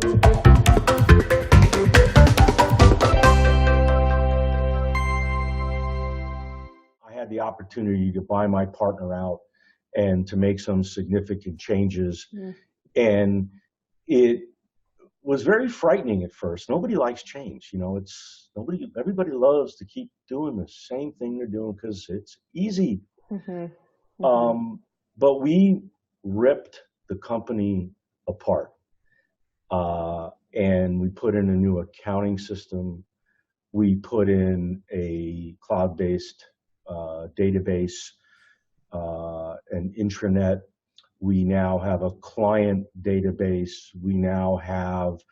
I had the opportunity to buy my partner out and to make some significant changes. And it was very frightening at first. Nobody likes change. Everybody loves to keep doing the same thing they're doing because it's easy. But we ripped the company apart. And we put in a new accounting system. We put in a cloud-based database, an intranet. We now have a client database. We now have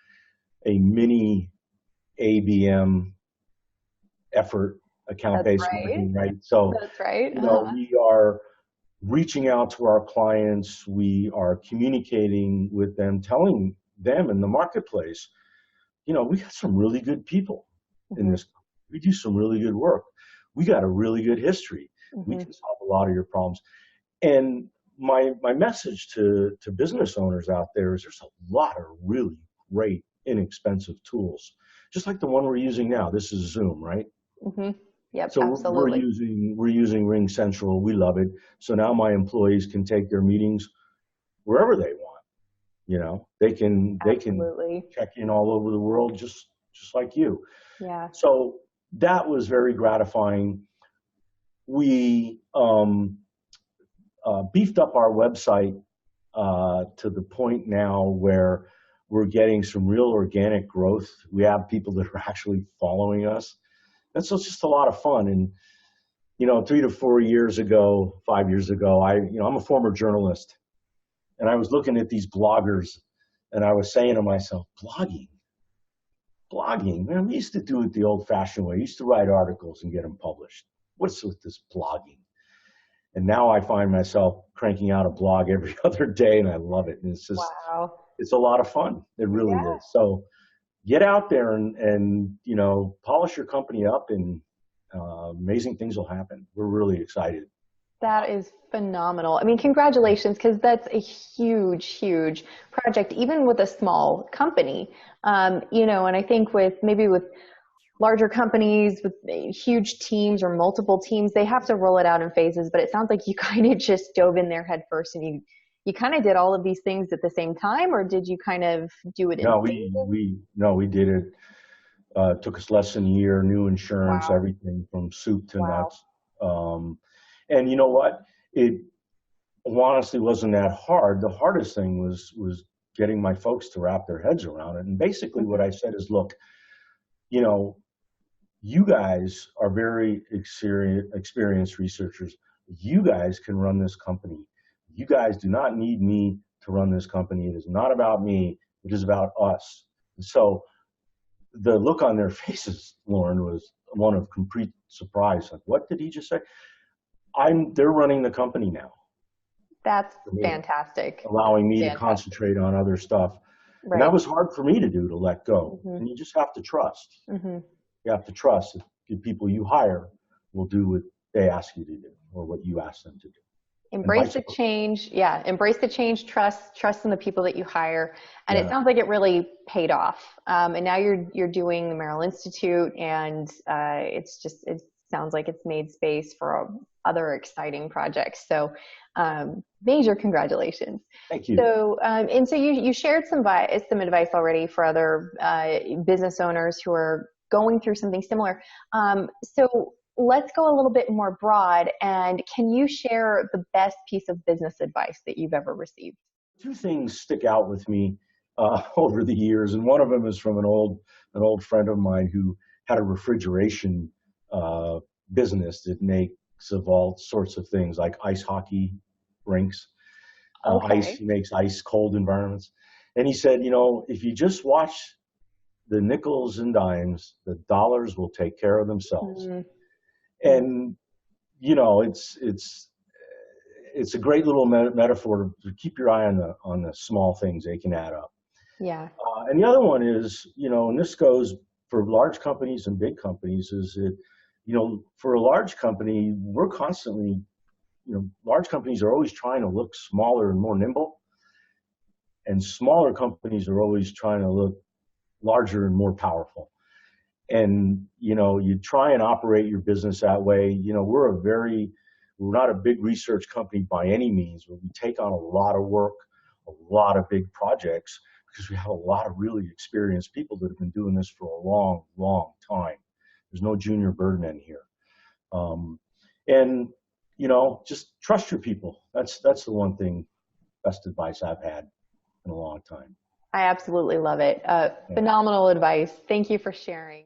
a mini ABM effort, account-based marketing, right? So that's right. we are reaching out to our clients. We are communicating with them, telling them in the marketplace, we got some really good people in this. We do some really good work. We got a really good history. We can solve a lot of your problems. And my message to business owners out there is there's a lot of really great, inexpensive tools, just like the one we're using now. This is Zoom, right? Yep, so absolutely. we're using Ring Central. We love it. So now my employees can take their meetings wherever they want. They can check in all over the world just like you. Yeah. So that was very gratifying. We beefed up our website to the point now where we're getting some real organic growth. We have people that are actually following us. And so it's just a lot of fun. And, 3 to 4 years ago, 5 years ago, I'm a former journalist. And I was looking at these bloggers and I was saying to myself, blogging, man, we used to do it the old-fashioned way. We used to write articles and get them published. What's with this blogging? And now I find myself cranking out a blog every other day, and I love it. And it's just, It's a lot of fun. It really is. So get out there and polish your company up, and amazing things will happen. We're really excited. That is phenomenal. I mean, congratulations, because that's a huge, huge project, even with a small company. And I think with larger companies with huge teams or multiple teams, they have to roll it out in phases, but it sounds like you kind of just dove in there head first and you kind of did all of these things at the same time, or did you kind of do it in phases? We did it. It took us less than a year, new insurance, everything from soup to nuts. And you know what? It honestly wasn't that hard. The hardest thing was getting my folks to wrap their heads around it. And basically what I said is, look, you guys are very experienced researchers. You guys can run this company. You guys do not need me to run this company. It is not about me. It is about us. So the look on their faces, Lorin, was one of complete surprise. Like, what did he just say? They're running the company now. That's fantastic. Allowing me to concentrate on other stuff. Right. And that was hard for me to do, to let go. And you just have to trust. You have to trust that the people you hire will do what they ask you to do or what you ask them to do. Embrace the change. Yeah. Embrace the change, trust in the people that you hire. And it sounds like it really paid off. And now you're doing the Merrill Institute, and it sounds like it's made space for other exciting projects. So major congratulations. Thank you. So, and so you shared some advice already for other business owners who are going through something similar. So let's go a little bit more broad, and can you share the best piece of business advice that you've ever received? Two things stick out with me over the years, and one of them is from an old friend of mine who had a refrigeration business that makes of all sorts of things, like ice hockey rinks. He makes ice cold environments. And he said, if you just watch the nickels and dimes, the dollars will take care of themselves. And it's a great little metaphor to keep your eye on the small things. They can add up. Yeah. And the other one is, and this goes for large companies and big companies, is that for a large company, we're constantly, large companies are always trying to look smaller and more nimble. And smaller companies are always trying to look larger and more powerful. And, you try and operate your business that way. We're not a big research company by any means, but we take on a lot of work, a lot of big projects, because we have a lot of really experienced people that have been doing this for a long, long time. There's no junior birdmen here. And, just trust your people. That's the one thing, best advice I've had in a long time. I absolutely love it. Yeah. Phenomenal advice. Thank you for sharing.